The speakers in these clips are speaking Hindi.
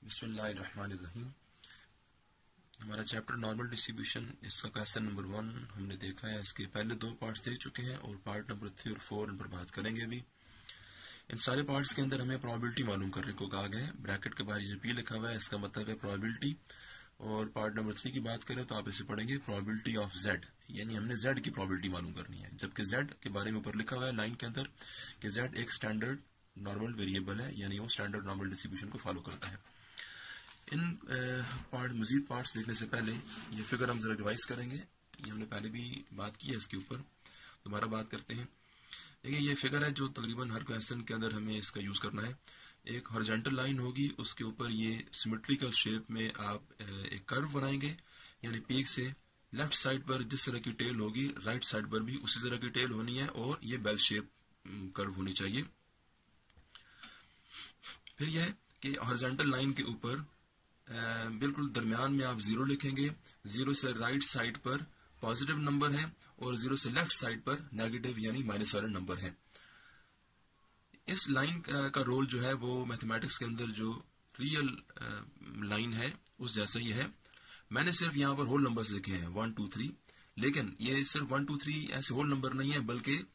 बिस्मिल्लाहिर्रहमानिर्रहीम। हमारा चैप्टर नॉर्मल डिस्ट्रीब्यूशन, इसका क्वेश्चन नंबर 1 हमने देखा है। इसके पहले 2 पार्ट्स देख चुके हैं और पार्ट नंबर 3 और 4 इन पर बात करेंगे। अभी इन सारे पार्ट्स के अंदर हमें प्रोबेबिलिटी मालूम करने को कहा गया है। ब्रैकेट के बाहर जो पी लिखा हुआ है इसका मतलब है प्रोबेबिलिटी। और पार्ट नंबर 3 की बात करें तो आप इसे पढ़ेंगे प्रोबेबिलिटी ऑफ जेड, यानी हमने जेड की प्रोबेबिलिटी मालूम करनी है। जबकि जेड के बारे में ऊपर लिखा हुआ है लाइन के अंदर कि जेड एक स्टैंडर्ड नॉर्मल वेरिएबल है, यानी वो स्टैंडर्ड नॉर्मल डिस्ट्रीब्यूशन को फॉलो करता है। इन मजीद पार्ट्स देखने से पहले ये फिगर हम जरा रिवाइज करेंगे। ये हमने पहले भी बात की है, इसके ऊपर दोबारा बात करते हैं। देखिए ये फिगर है जो तकरीबन हर क्वेश्चन के अंदर हमें इसका यूज करना है। एक हॉरिजॉन्टल लाइन होगी, उसके ऊपर ये सिमेट्रिकल शेप में आप एक कर्व बनाएंगे, यानी पीक से लेफ्ट साइड पर जिस तरह की टेल होगी राइट साइड पर भी उसी तरह की टेल होनी है और ये बेल शेप कर्व होनी चाहिए। फिर यह है कि हॉरिजॉन्टल लाइन के ऊपर बिल्कुल दरमियान में आप 0 लिखेंगे। 0 से राइट साइड पर पॉजिटिव नंबर है और 0 से लेफ्ट साइड पर नेगेटिव यानी माइनस वाले नंबर है। इस लाइन का रोल जो है वो मैथमेटिक्स के अंदर जो रियल लाइन है उस जैसा ही है। मैंने सिर्फ यहाँ पर होल नंबर्स लिखे हैं 1 2 3, लेकिन ये सिर्फ 1 2 3 ऐसे होल नंबर नहीं है, बल्कि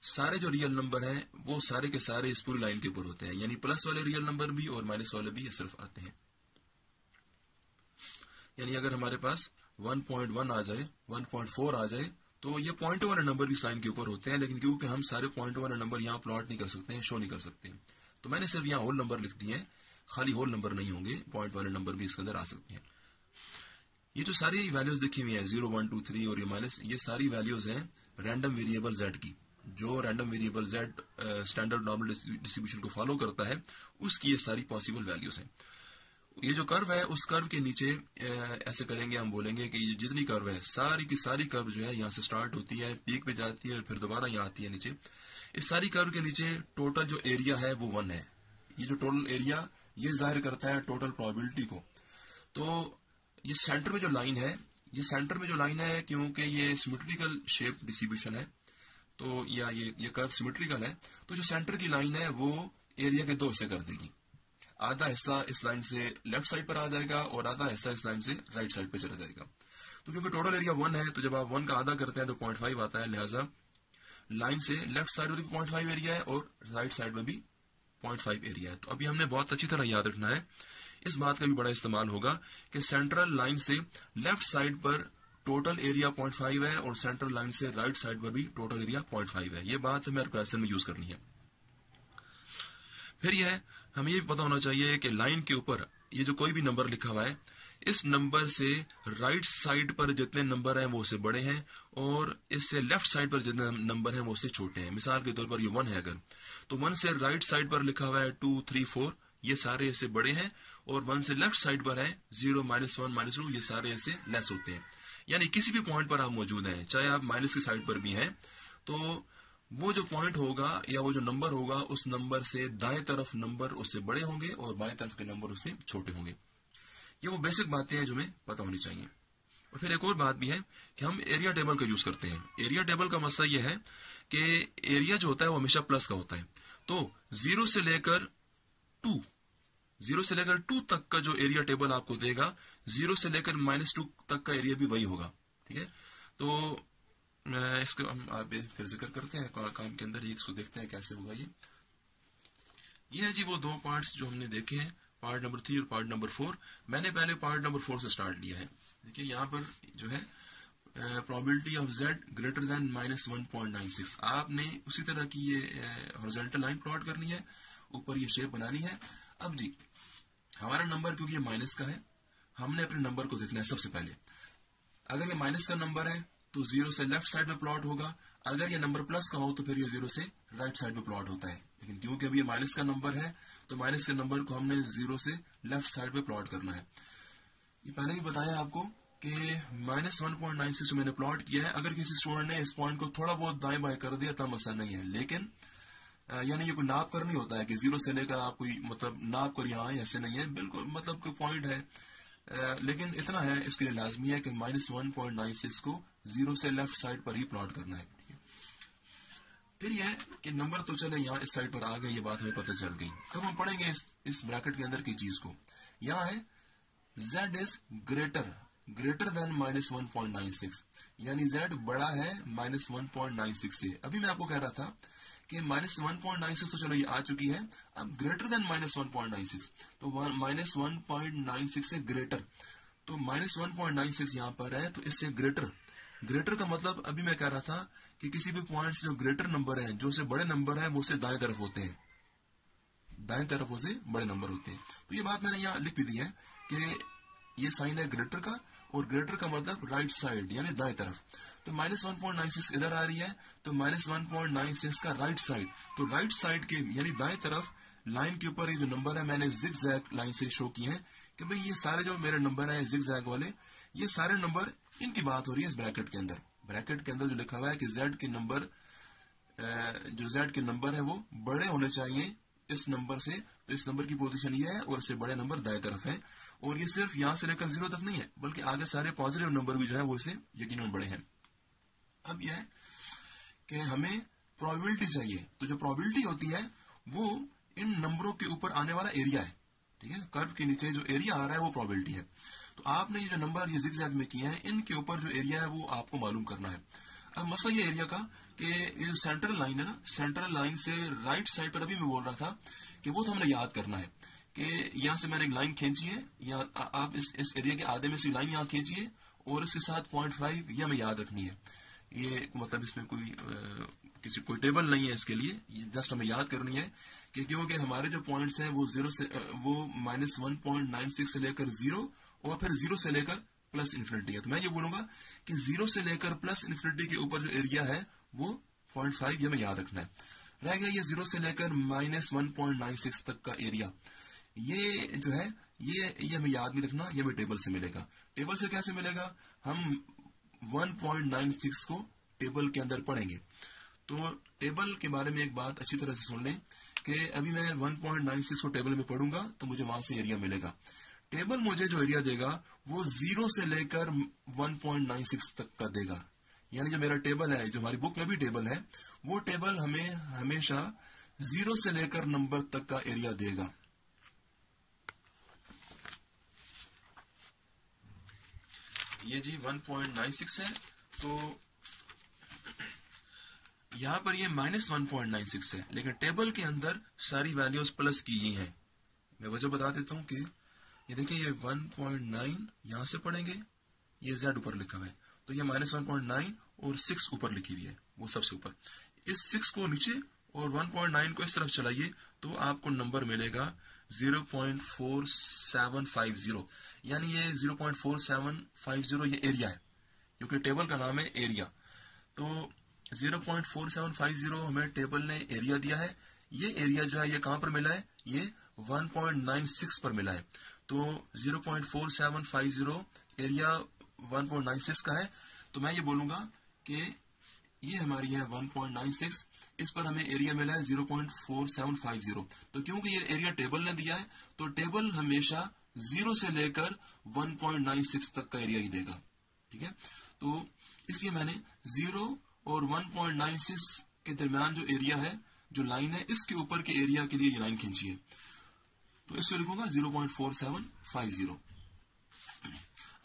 सारे जो रियल नंबर हैं वो सारे के सारे इस पूरी लाइन के ऊपर होते हैं, यानी प्लस वाले रियल नंबर भी और माइनस वाले भी ये सिर्फ आते हैं। यानी अगर हमारे पास 1.1 आ जाए, 1.4 आ जाए, तो ये पॉइंट वाले नंबर भी साइन के ऊपर होते हैं, लेकिन क्योंकि हम सारे पॉइंट वाले नंबर यहाँ प्लॉट नहीं कर सकते हैं, शो नहीं कर सकते हैं, तो मैंने सिर्फ यहाँ होल नंबर लिख दिए हैं। खाली होल नंबर नहीं होंगे, पॉइंट वाले नंबर भी इसके अंदर आ सकते हैं। ये जो सारी वैल्यूज लिखी हुई है 0 1 2 3 और ये माइनस, ये सारी वैल्यूज हैं रैंडम वेरिएबल जेड की। जो random variable Z standard normal distribution को फॉलो करता है उसकी ये सारी पॉसिबल वैल्यूज हैं। ये जो कर्व है उस कर्व के नीचे ऐसे करेंगे, हम बोलेंगे कि ये जितनी कर्व है सारी की सारी कर्व जो है यहाँ से स्टार्ट होती है, पीक पे जाती है और फिर दोबारा यहाँ आती है नीचे। इस सारी कर्व के नीचे टोटल जो एरिया है वो 1 है। ये जो टोटल एरिया ये जाहिर करता है टोटल प्रोबेबिलिटी को। तो ये सेंटर में जो लाइन है, ये सेंटर में जो लाइन है क्योंकि ये सिमेट्रिकल शेप डिस्ट्रीब्यूशन है, तो या ये कर्व सिमेट्रिकल है, तो जो सेंटर की लाइन है वो एरिया के 2 हिस्से कर देगी। आधा हिस्सा इस लाइन से लेफ्ट साइड पर आ जाएगा और आधा हिस्सा इस लाइन से राइट साइड पे चला जाएगा। तो क्योंकि टोटल एरिया 1 है, तो जब आप 1 का आधा करते हैं तो 0.5 आता है, लिहाजा लाइन से लेफ्ट साइड में भी 0.5 एरिया है और राइट साइड में भी 0.5 एरिया है। तो अभी हमने बहुत अच्छी तरह याद रखना है, इस बात का भी बड़ा इस्तेमाल होगा कि सेंट्रल लाइन से लेफ्ट साइड पर टोटल एरिया 0.5 है और सेंट्रल लाइन से राइट साइड पर भी टोटल एरिया 0.5 है। ये बात हमें क्वेश्चन में यूज करनी है। फिर यह हमें ये पता होना चाहिए कि लाइन के ऊपर ये जो कोई भी नंबर लिखा हुआ है, इस नंबर से राइट साइड पर जितने नंबर हैं वो उससे बड़े हैं और इससे लेफ्ट साइड पर जितने नंबर हैं वो उससे छोटे हैं। मिसाल के तौर पर ये 1 है अगर, तो 1 से राइट साइड पर लिखा हुआ है 2 3 4, ये सारे इससे बड़े हैं, और 1 से लेफ्ट साइड पर है 0 -1 -2, ये सारे इससे लेस होते हैं। यानी किसी भी पॉइंट पर आप मौजूद हैं, चाहे आप माइनस की साइड पर भी हैं, तो वो जो पॉइंट होगा या वो जो नंबर होगा उस नंबर से दाएं तरफ नंबर उससे बड़े होंगे और बाएं तरफ के नंबर उससे छोटे होंगे। ये वो बेसिक बातें हैं जो हमें पता होनी चाहिए। और फिर एक और बात भी है कि हम एरिया टेबल का यूज करते हैं। एरिया टेबल का मसला ये है कि एरिया जो होता है वो हमेशा प्लस का होता है। तो 0 से लेकर 2 तक का जो एरिया टेबल आपको देगा, 0 से लेकर -2 तक का एरिया भी वही होगा। ठीक है, तो इसको हम आगे फिर जिक्र करते हैं काम के अंदर ही, इसको देखते हैं कैसे होगा। ये है जी वो 2 पार्ट्स जो हमने देखे हैं, पार्ट नंबर 3 और पार्ट नंबर 4। मैंने पहले पार्ट नंबर 4 से स्टार्ट लिया है। देखिए यहाँ पर जो है probability of Z greater than -1.96, आपने उसी तरह की ये हॉरिजॉन्टल लाइन प्लॉट करनी है, ऊपर ये शेप बनानी है। अब जी हमारा नंबर क्योंकि ये माइनस का है, हमने अपने नंबर को देखना है सबसे पहले। अगर ये माइनस का नंबर है तो 0 से लेफ्ट साइड पे प्लॉट होगा, अगर ये नंबर प्लस का हो तो फिर ये 0 से राइट साइड पे प्लॉट होता है। लेकिन क्योंकि अभी ये माइनस का नंबर है तो माइनस के नंबर को हमने 0 से लेफ्ट साइड पे प्लॉट करना है। ये पहले भी बताया आपको कि -1.96 मैंने प्लॉट किया है। अगर किसी स्टूडेंट ने इस पॉइंट को थोड़ा बहुत दाएं बाएं कर दिया तब मसला नहीं है, लेकिन यानी ये कोई नाप कर नहीं होता है कि 0 से लेकर आप कोई मतलब नाप कर यहाँ ऐसे नहीं है, बिल्कुल मतलब कोई पॉइंट है। लेकिन इतना है, इसके लिए लाजमी है कि -1.96 को 0 से लेफ्ट साइड पर ही प्लॉट करना है। फिर यह है कि नंबर तो चले यहाँ इस साइड पर आ गए, ये बात हमें पता चल गई। अब हम पढ़ेंगे इस ब्रैकेट के अंदर की चीज को। यहाँ है z इज ग्रेटर देन -1.96, यानी z बड़ा है -1.96 से। अभी मैं आपको कह रहा था कि -1.96 तो चलो ये आ चुकी है, अब ग्रेटर देन -1.96, तो -1.96 से ग्रेटर, तो -1.96 यहाँ पर है, तो इससे ग्रेटर का मतलब अभी मैं कह रहा था कि किसी भी पॉइंट से जो ग्रेटर नंबर है, जो से बड़े नंबर है, वो से दाएं तरफ होते हैं, दाएं तरफ वो से बड़े नंबर होते हैं। तो ये बात मैंने यहाँ लिख भी दी है कि ये साइन है ग्रेटर का, और ग्रेटर का मतलब राइट साइड यानी दाएं तरफ। तो -1.96 इधर आ रही है, तो -1.96 का राइट साइड, तो राइट साइड के यानी दाएं तरफ लाइन के ऊपर ये जो नंबर है मैंने जिगजैग लाइन से शो किए हैं कि भाई ये सारे जो मेरे नंबर हैं जिगजैग वाले, ये सारे नंबर, इनकी बात हो रही है इस ब्रैकेट के अंदर। ब्रैकेट के अंदर जो लिखा हुआ है कि z के नंबर, जो z के नंबर है वो बड़े होने चाहिए इस नंबर से, तो इस नंबर की पोजीशन ये है और इससे बड़े नंबर दाएं तरफ है। और ये सिर्फ यहां से लेकर 0 तक नहीं है, बल्कि आगे सारे पॉजिटिव नंबर भी जो है वो इसे यकीनन बड़े हैं। अब यह है कि हमें प्रोबेबिलिटी चाहिए, तो जो प्रोबेबिलिटी होती है वो इन नंबरों के ऊपर आने वाला एरिया है, ठीक है। कर्व के नीचे जो एरिया आ रहा है वो प्रोबेबिलिटी है। तो आपने ये जो नंबर ये जिगजैग में किए हैं, इनके ऊपर जो एरिया है वो आपको मालूम करना है। अब मसला ये एरिया का कि ये जो सेंट्रल लाइन है ना, सेंट्रल लाइन से राइट साइड पर अभी मैं बोल रहा था कि वो तो हमने याद करना है कि यहाँ से मैंने एक लाइन खींची है, यहाँ आप इस एरिया के आधे में से लाइन यहाँ खींचिए और इसके साथ 0.5 ये हमें याद रखनी है। ये मतलब इसमें कोई टेबल नहीं है इसके लिए, ये जस्ट हमें याद करनी है कि क्योंकि हमारे जो पॉइंट्स हैं वो -1.96 से लेकर 0 और फिर 0 से लेकर प्लस इन्फिनिटी है। तो मैं ये बोलूंगा कि 0 से लेकर प्लस इन्फिनिटी के ऊपर जो एरिया है वो 0.5 ये हमें याद रखना है। रह गया ये 0 से लेकर -1.96 तक का एरिया, ये जो है ये हमें याद नहीं रखना, ये हमें टेबल से मिलेगा। टेबल से कैसे मिलेगा, हम 1.96 को टेबल के अंदर पढ़ेंगे। तो टेबल के बारे में एक बात अच्छी तरह से सुन लें कि अभी मैं 1.96 को टेबल में पढ़ूंगा तो मुझे वहां से एरिया मिलेगा। टेबल मुझे जो एरिया देगा वो 0 से लेकर 1.96 तक का देगा, यानी जो मेरा टेबल है, जो हमारी बुक में भी टेबल है, वो टेबल हमें हमेशा 0 से लेकर नंबर तक का एरिया देगा। ये जी 1.96 है, तो यहां पर ये -1.96 है, लेकिन टेबल के अंदर सारी वैल्यूज प्लस की गई हैं। मैं वजह बता देता हूं कि ये देखिए ये 1.9 यहां से पढ़ेंगे, ये z ऊपर लिखा हुआ है, तो ये -1.9 और 6 ऊपर लिखी हुई है, वो सबसे ऊपर। इस 6 को नीचे और 1.9 को इस तरफ चलाइए तो आपको नंबर मिलेगा 0.4750, यानी ये 0.4750 ये एरिया है, क्योंकि टेबल का नाम है एरिया। तो 0.4750 हमें टेबल ने एरिया दिया है। ये एरिया जो है ये कहां पर मिला है, ये 1.96 पर मिला है। तो 0.4750 एरिया 1.96 का है, तो मैं ये बोलूंगा कि ये हमारी है 1.96, इस पर हमें एरिया मिला है 0.4750। तो क्योंकि ये एरिया टेबल ने दिया है, तो टेबल हमेशा 0 से लेकर 1.96 तक का एरिया ही देगा, ठीक है। तो इसलिए मैंने 0 और 1.96 के दरमियान जो एरिया है, जो लाइन है, इसके ऊपर के एरिया के लिए ये लाइन खींची है, तो इसको लिखूंगा 0.4750।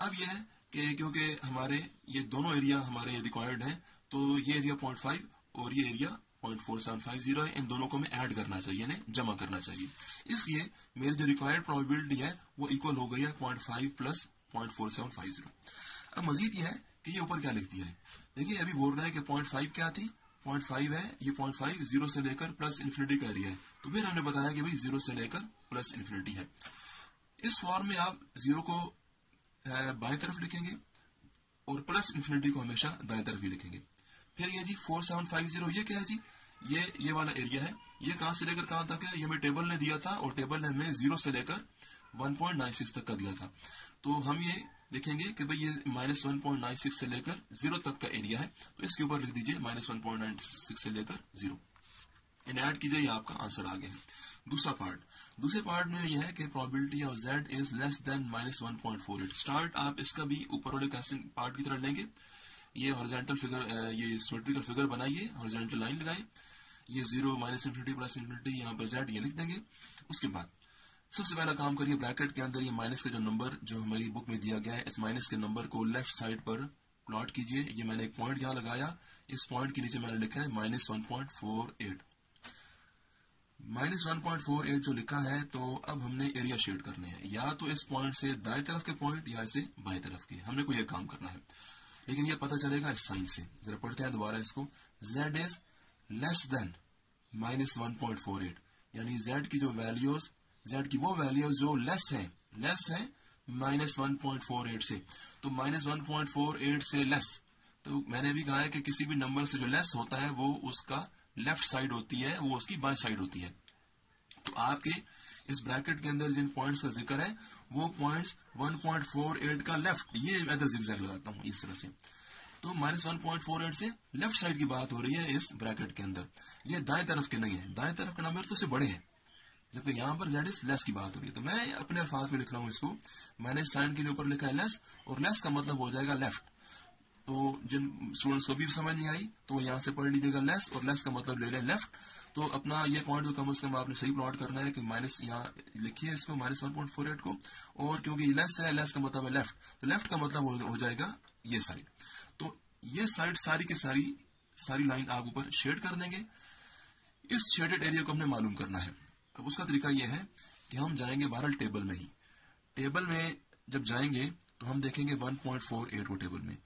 अब यह है कि क्योंकि हमारे ये दोनों एरिया हमारे रिक्वायर्ड हैं, तो ये एरिया 0.5 और ये एरिया 0.4750 है, इन दोनों को हमें ऐड करना चाहिए, यानी जमा करना चाहिए। इसलिए मेरी जो रिक्वायर्ड प्रोबेबिलिटी है वो इक्वल हो गई है 0.5 प्लस 0.4750। अब मजीद ये है कि ये ऊपर क्या लिख दिया है, देखिए अभी बोल रहे हैं कि 0.5 क्या थी, 0.5 है, ये 0.5 0 से लेकर प्लस इन्फिनिटी का एरिया है। तो फिर हमने बताया कि भाई 0 से लेकर प्लस इन्फिनिटी है। इस फॉर्म में आप 0 को बाएं तरफ लिखेंगे और प्लस इन्फिनिटी को हमेशा दाएं तरफ ही लिखेंगे। फिर ये जी 4750 ये क्या है जी, ये वाला एरिया है, ये कहां से लेकर कहां तक है, ये हमें टेबल ने दिया था और टेबल ने हमें 0 से लेकर 1.96 तक का दिया था। तो हम ये लिखेंगे कि भाई ये -1.96 से लेकर 0 तक का एरिया है, तो इसके ऊपर लिख दीजिए -1.96 से लेकर 0, इन ऐड कीजिए, ये आपका आंसर आ गया है। दूसरे पार्ट में यह है कि probability of z is less than -1.48। Start आप इसका भी ऊपर वाले पार्ट की तरह लेंगे, ये हॉरिजॉन्टल फिगर, ये सिमेट्रिकल फिगर बनाइए, हॉरिजॉन्टल लाइन लगाएं, ये 0 -∞ प्लस इन्फिनिटी, यहाँ पर z ये लिख देंगे। उसके बाद सबसे पहला काम करिए, ब्रैकेट के अंदर ये माइनस का जो नंबर जो हमारी बुक में दिया गया है, इस माइनस के नंबर को लेफ्ट साइड पर प्लॉट कीजिए। ये मैंने एक पॉइंट यहाँ लगाया, इस पॉइंट के नीचे मैंने लिखा है -1.48। -1.48 जो लिखा है, तो अब हमने एरिया शेड करने हैं, या तो इस पॉइंट से दाएं तरफ के पॉइंट या इसे बाएं तरफ के। हमने कोई एक काम करना है, लेकिन ये पता चलेगा इस साइन से। जरा पढ़ते हैं दोबारा इसको। z इज लेस देन -1.48, यानी z की जो वैल्यूज, z की वो वैल्यूज जो लेस है -1.48 से। तो -1.48 से लेस, तो मैंने भी कहा है कि किसी भी नंबर से जो लेस होता है वो उसका लेफ्ट साइड होती है, वो उसकी बाएं साइड होती है। तो आपके इस ब्रैकेट के अंदर जिन पॉइंट्स का जिक्र है वो पॉइंट्स 1.48 का लेफ्ट, ये मैं तो जिगजैग लगाता हूं इस तरह से। तो -1.48 से लेफ्ट साइड की बात हो रही है इस ब्रैकेट के अंदर, ये दाएं तरफ के नहीं है। दाएं तरफ के नंबर तो उससे बड़े हैं, जबकि यहाँ पर z इज लेस की बात हो रही है। तो मैं अपने अल्फाज में लिख रहा हूँ इसको, मैंने साइन के ऊपर लिखा है लेस, और लेस का मतलब हो जाएगा लेफ्ट। तो जिन स्टूडेंट्स को भी समझ नहीं आई तो यहाँ से पढ़ लीजिएगा लेस, और लेस का मतलब ले लें लेफ्ट। तो अपना ये पॉइंट तो कम से कम आपने सही प्लॉट करना है कि माइनस, यहाँ लिखिए इसको -1.48 को, और क्योंकि लेस है, लेस का मतलब है लेफ्ट, तो लेफ्ट का मतलब हो जाएगा ये साइड। तो ये साइड सारी की सारी लाइन आप ऊपर शेड कर देंगे। इस शेडेड एरिया को हमने मालूम करना है। अब उसका तरीका यह है कि हम जाएंगे बहरहाल टेबल में ही। टेबल में जब जाएंगे तो हम देखेंगे 1.48 को टेबल में,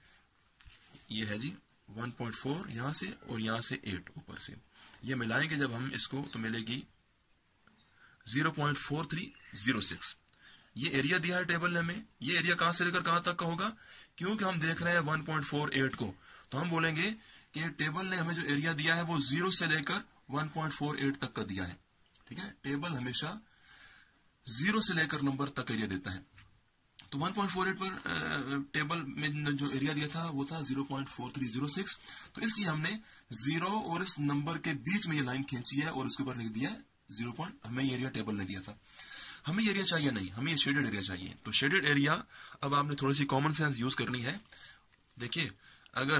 ये है जी 1.4 यहां से और यहां से 8 ऊपर से, ये मिलाएंगे जब हम इसको तो मिलेगी 0.4306। ये एरिया दिया है टेबल ने हमें। ये एरिया कहां से लेकर कहां तक का होगा, क्योंकि हम देख रहे हैं 1.48 को, तो हम बोलेंगे कि टेबल ने हमें जो एरिया दिया है वो 0 से लेकर 1.48 तक का दिया है। ठीक है, टेबल हमेशा 0 से लेकर नंबर तक एरिया देता है। तो 1.48 पर टेबल में जो एरिया दिया था वो था 0.4306। तो इसलिए हमने 0 और इस नंबर के बीच में ये लाइन खींची है और उसके ऊपर लिख दिया है 0. हमें ये एरिया टेबल ने दिया था। हमें ये एरिया चाहिए नहीं, हमें ये शेडेड एरिया चाहिए। तो शेडेड एरिया अब आपने थोड़ी सी कॉमन सेंस यूज करनी है। देखिए, अगर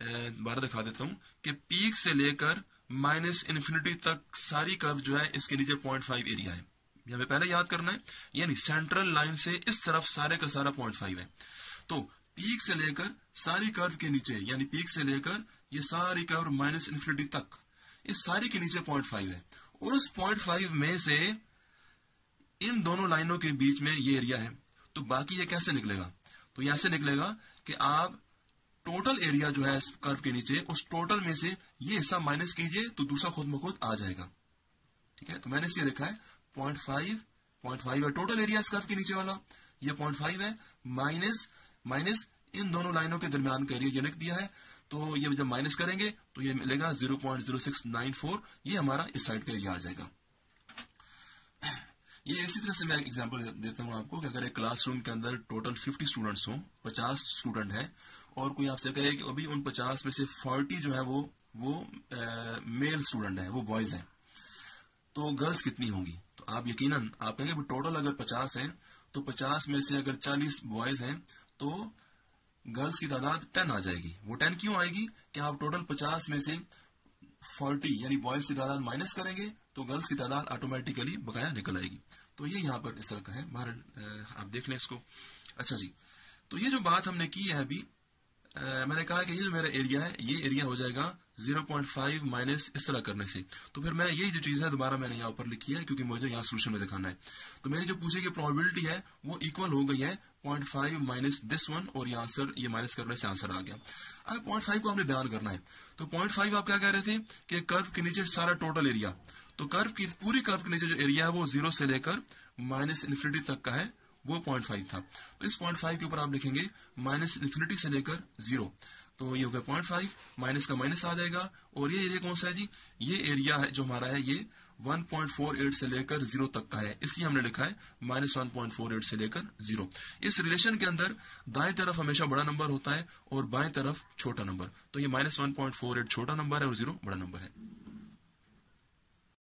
दोबारा दिखा देता हूं कि पीक से लेकर -इन्फिनिटी तक सारी कर्व जो है इसके नीचे 0.5 एरिया है। हमें पहले याद करना है, यानी सेंट्रल लाइन से इस तरफ सारे का सारा 0.5 है। तो पीक से लेकर सारी कर्व के नीचे, यानी पीक से लेकर ये सारी कर्व -इन्फिनिटी तक, इस सारी के नीचे 0.5 है, और उस 0.5 में से इन दोनों लाइनों के बीच में ये एरिया है। तो बाकी ये कैसे निकलेगा, तो ये ऐसे निकलेगा कि आप टोटल एरिया जो है इस कर्व के नीचे, उस टोटल में से ये हिस्सा माइनस कीजिए तो दूसरा खुद ब खुद आ जाएगा। ठीक है, तो मैंने इसे लिखा है 0.5 है टोटल एरिया इस कर्व के नीचे वाला, ये 0.5 है, माइनस इन दोनों लाइनों के दरमियान का एरिया ये लिख दिया है। तो ये जब माइनस करेंगे तो ये मिलेगा 0.0694, ये हमारा इस साइड का एरिया आ जाएगा। ये इसी तरह से मैं एग्जांपल देता हूं आपको कि अगर एक क्लासरूम के अंदर टोटल 50 स्टूडेंट्स हों, 50 स्टूडेंट हैं, और कोई आपसे कहे कि अभी उन 50 में से 40 जो है वो मेल स्टूडेंट हैं, वो बॉयज हैं, तो गर्ल्स कितनी होंगी। तो आप यकीनन आप कहेंगे टोटल अगर 50 हैं तो 50 में से अगर 40 बॉयज हैं तो गर्ल्स की तादाद 10 आ जाएगी। वो 10 क्यों आएगी कि आप टोटल 50 में से 40 यानी बॉयज की तादाद माइनस करेंगे तो गर्ल्स की तादाद ऑटोमेटिकली बकाया निकल आएगी। तो ये यहाँ पर इस तरह का है। आप देख लें इसको। अच्छा जी, तो ये जो बात हमने की है अभी, मैंने कहा कि ये जो मेरा एरिया है ये एरिया हो जाएगा 0.5 माइनस इस तरह करने से। तो फिर मैं यही जो चीज है दोबारा मैंने यहाँ ऊपर लिखी है क्योंकि मुझे यहाँ सोल्यूशन में दिखाना है। तो मेरी जो पूछी गई प्रोबेबिलिटी है वो इक्वल हो गई है 0.5 माइनस दिस वन, और ये आंसर ये माइनस करने से आंसर आ गया। अब 0.5 को हमने बयान करना है। तो 0.5 आप क्या कह रहे थे कि कर्व के नीचे सारा टोटल एरिया, तो कर्व की पूरी कर्व के नीचे जो एरिया है वो 0 से लेकर -इन्फिनिटी तक का है, वो 0.5 था। तो इस 0.5 के ऊपर आप लिखेंगे -इन्फिनिटी से लेकर 0, तो ये हो गया 0.5, माइनस का माइनस आ जाएगा। और ये एरिया कौन सा है जी, ये एरिया है जो हमारा है ये 1.48 से लेकर 0 तक का है, इसलिए हमने लिखा है -1.48 से लेकर 0। इस रिलेशन के अंदर दाएं तरफ हमेशा बड़ा नंबर होता है और बाएं तरफ छोटा नंबर, तो ये -1.48 छोटा नंबर है और 0 बड़ा नंबर है।